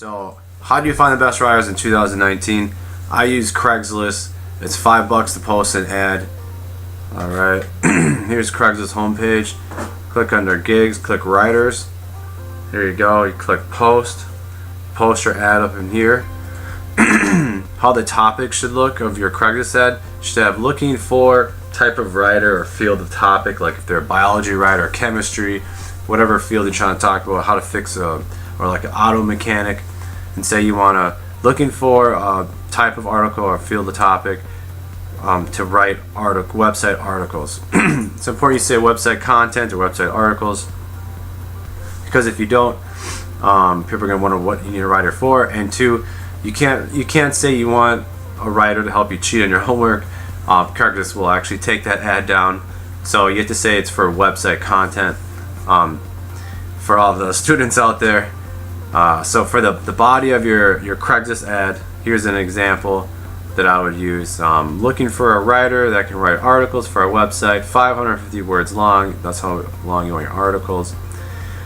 So, how do you find the best writers in 2019? I use Craigslist. It's $5 to post an ad. Alright, here's Craigslist homepage. Click under gigs, click writers. There you go, you click post. Post your ad up in here. How the topic should look of your Craigslist ad should have looking for type of writer or field of topic, like if they're a biology writer, chemistry, whatever field you're trying to talk about, how to fix a, or like an auto mechanic, and say you want to looking for a type of article or field of topic to write website articles. It's important you say website content or website articles, because if you don't, people are going to wonder what you need a writer for. And two, you can't say you want a writer to help you cheat on your homework. Craigslist will actually take that ad down. So you have to say it's for website content. For all the students out there. So for the body of your Craigslist ad, here's an example that I would use. Looking for a writer that can write articles for our website, 550 words long. That's how long you want your articles.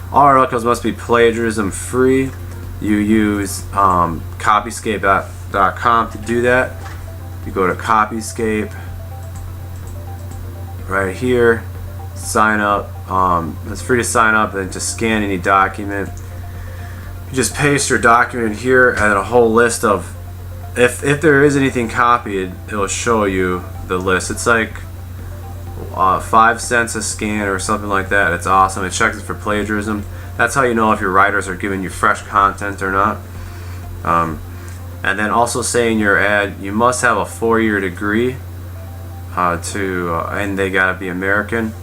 All articles must be plagiarism free. You use copyscape.com to do that. You go to Copyscape right here, sign up. It's free to sign up, and just scan any document. You just paste your document here, and a whole list of, if there is anything copied, it'll show you the list. It's like 5 cents a scan or something like that. It's awesome. It checks it for plagiarism. That's how you know if your writers are giving you fresh content or not. And then also say in your ad, you must have a 4-year degree and they gotta be American.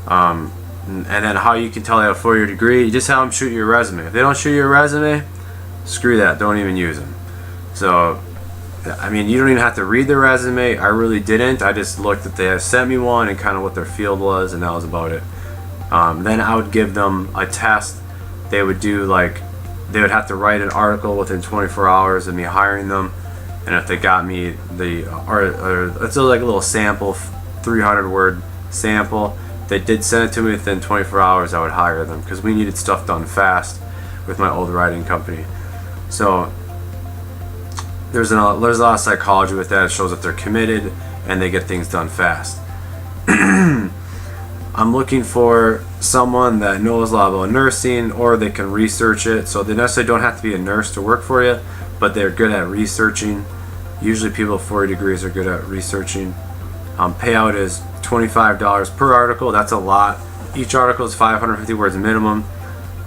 And then how you can tell they have a 4-year degree, you just have them shoot your resume. If they don't shoot your resume, screw that, don't even use them. So, I mean, you don't even have to read the resume. I really didn't. I just looked at, they had sent me one and kind of what their field was, and that was about it. Then I would give them a test. They would do they would have to write an article within 24 hours of me hiring them, and if they got me it's like a little sample, 300 word sample. If they did send it to me within 24 hours, I would hire them, because we needed stuff done fast with my old writing company. So there's a lot of psychology with that. It shows that they're committed and they get things done fast. I'm looking for someone that knows a lot about nursing, or they can research it. So they necessarily don't have to be a nurse to work for you, but they're good at researching. Usually people with 40 degrees are good at researching. Payout is $25 per article. That's a lot. Each article is 550 words minimum.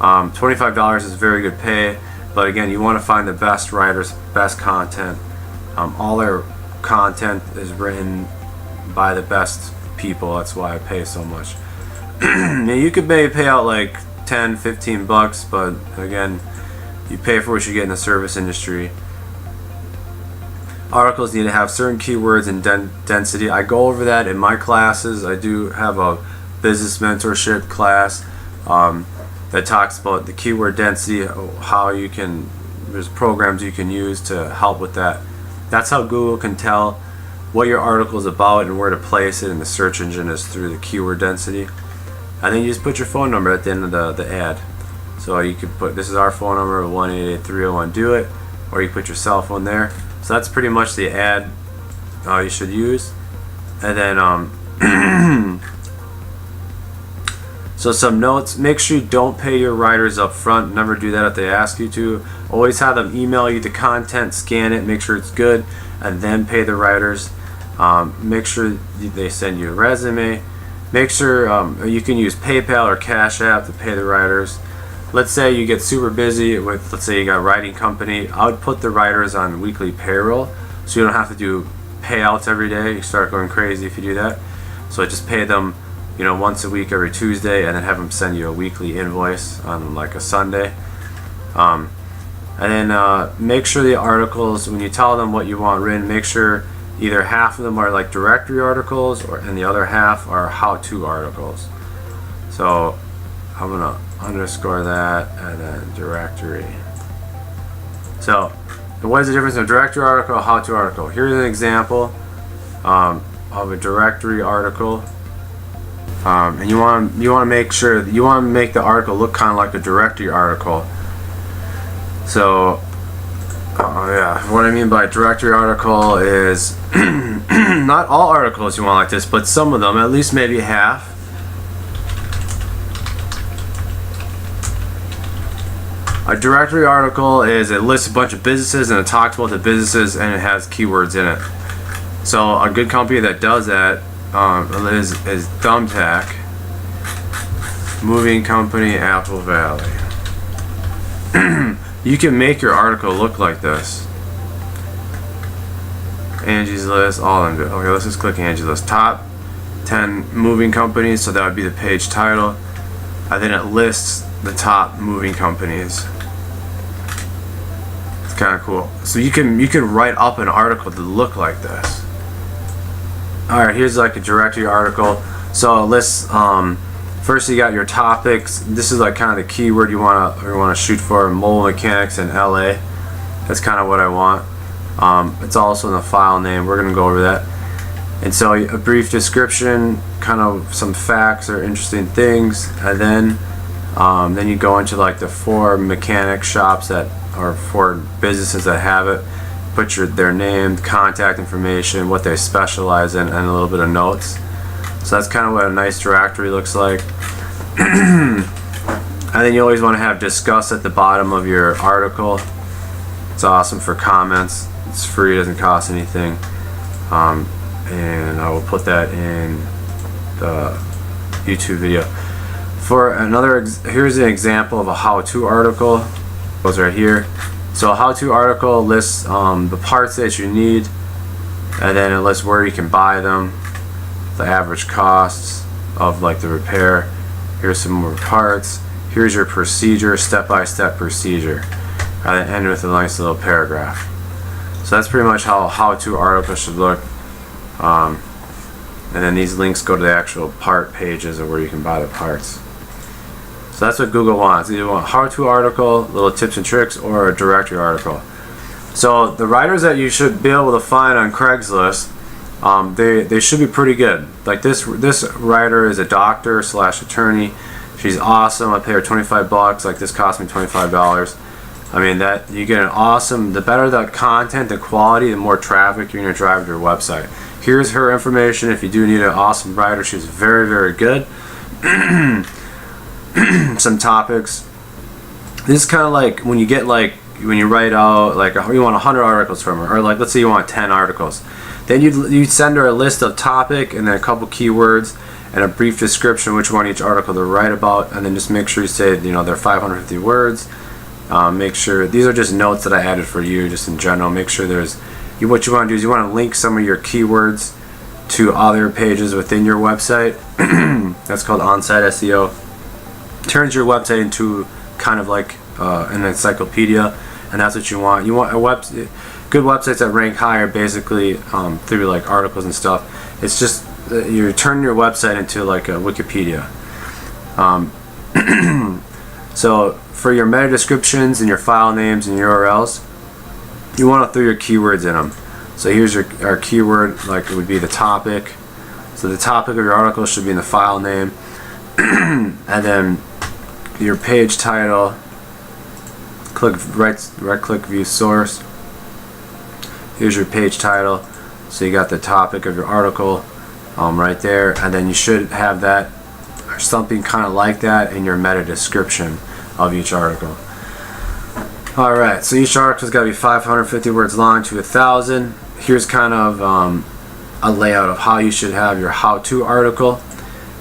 $25 is very good pay, but again, you want to find the best writers, best content. All their content is written by the best people. That's why I pay so much. Now, you could maybe pay out like $10-15, but again, you pay for what you get in the service industry. Articles need to have certain keywords and density. I go over that in my classes. I do have a business mentorship class that talks about the keyword density, how you can, there's programs you can use to help with that. That's how Google can tell what your article is about and where to place it in the search engine, is through the keyword density. And then you just put your phone number at the end of the ad. So you could put, this is our phone number, 1-888-301-DO-IT, or you put your cell phone there. So that's pretty much the ad you should use. And then so some notes: make sure you don't pay your writers up front. Never do that if they ask you to. Always have them email you the content, scan it, make sure it's good, and then pay the writers. Make sure they send you a resume. Make sure you can use PayPal or Cash App to pay the writers. Let's say you get super busy with, let's say you got a writing company. I would put the writers on weekly payroll, so you don't have to do payouts every day. You start going crazy if you do that. So just pay them, once a week, every Tuesday, and then have them send you a weekly invoice on like a Sunday. And then make sure the articles, when you tell them what you want written, make sure either half of them are like directory articles, and the other half are how-to articles. So I'm gonna underscore that, and then directory. So what is the difference in a directory article and a how-to article? Here's an example of a directory article. And you want to make sure that you want to make the article look kind of like a directory article. So yeah, what I mean by directory article is not all articles you want like this, but some of them, at least maybe half. A directory article is it lists a bunch of businesses and it talks about the businesses and it has keywords in it. So a good company that does that is Thumbtack Moving Company, Apple Valley. You can make your article look like this. Angie's List, all of them do. Okay, let's just click Angie's List. Top 10 moving companies, so that would be the page title. And then it lists the top moving companies. It's kind of cool. So you can write up an article to look like this. Alright, here's like a directory article. So it lists, first you got your topics. This is like kind of the keyword you wanna shoot for. Mobile mechanics in LA. That's kind of what I want. It's also in the file name. We're gonna go over that. And so a brief description, kind of some facts or interesting things, and then you go into like the 4 mechanic shops that or 4 businesses that have it. Put their name, contact information, what they specialize in, and a little bit of notes. So that's kind of what a nice directory looks like. And then you always want to have discuss at the bottom of your article. It's awesome for comments. It's free, doesn't cost anything. And I will put that in the YouTube video. For another, here's an example of a how-to article. It goes right here. So a how-to article lists the parts that you need, and then it lists where you can buy them, the average costs of like the repair. Here's some more parts. Here's your procedure, step-by-step procedure, and then end with a nice little paragraph. So that's pretty much how a how-to article should look. And then these links go to the actual part pages of where you can buy the parts. So that's what Google wants. Either want a how-to article, little tips and tricks, or a directory article. So the writers that you should be able to find on Craigslist, they should be pretty good. Like this writer is a doctor / attorney. She's awesome. I pay her $25. Like this cost me $25. I mean that you get an awesome. The better the content, the quality, the more traffic you're gonna drive to your website. Here's her information. If you do need an awesome writer, she's very, very good. Some topics. This is kind of like when you get like when you write out like you want 100 articles from her, or like let's say you want 10 articles. Then you send her a list of topic and then a couple keywords and a brief description which one each article to write about, and then just make sure you say they're 550 words. Make sure these are just notes that I added for you just in general. Make sure what you want to do is you want to link some of your keywords to other pages within your website. That's called on-site SEO. Turns your website into kind of like an encyclopedia, and that's what you want. You want good websites that rank higher, basically through like articles and stuff. It's just you're turning your website into like a Wikipedia. So for your meta descriptions and your file names and URLs, you want to throw your keywords in them. So here's our keyword, like it would be the topic. So the topic of your article should be in the file name, and then your page title. Right click view source. Here's your page title. So you got the topic of your article right there, and then you should have that or something kind of like that in your meta description of each article. Alright, so each article's got to be 550 words long to 1,000. Here's kind of a layout of how you should have your how-to article.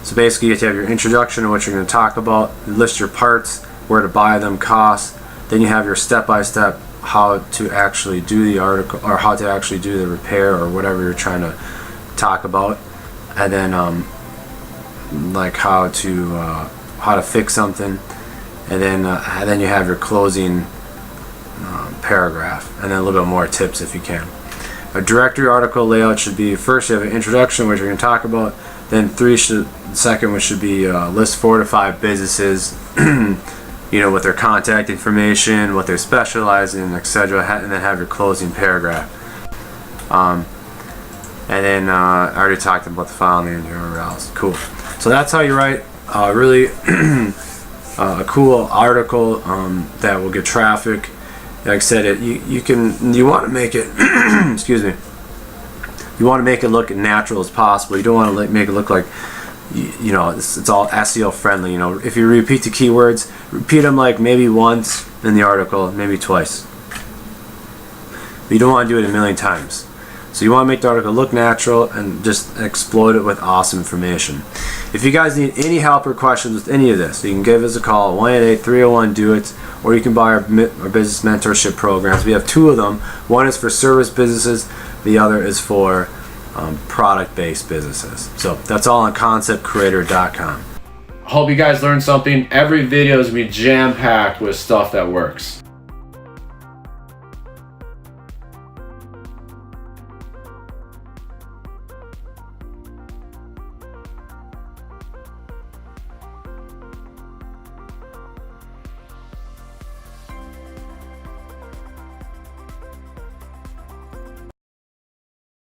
So basically you have to have your introduction to what you're going to talk about, list your parts, where to buy them, costs. Then you have your step-by-step how to actually do the article, or how to actually do the repair or whatever you're trying to talk about, and then like how to fix something, and then you have your closing paragraph, and then a little bit more tips if you can. A directory article layout should be first you have an introduction, which you're going to talk about, then second one should be list 4 to 5 businesses, with their contact information, what they're specializing in, etc., and then have your closing paragraph. And then I already talked about the file name and URLs. Cool. So that's how you write really a cool article that will get traffic. like I said, you want to make it excuse me, you want to make it look natural as possible. You don't want to make it look like you know, it's all SEO friendly. You know, if you repeat the keywords, repeat them like maybe once in the article, maybe twice. But you don't want to do it a million times. So you want to make the article look natural and just explode it with awesome information. If you guys need any help or questions with any of this, you can give us a call, 188-301-DO-IT, or you can buy our business mentorship programs. We have two of them. One is for service businesses, the other is for product-based businesses. So that's all on conceptcreator.com. Hope you guys learned something. Every video is going to be jam-packed with stuff that works.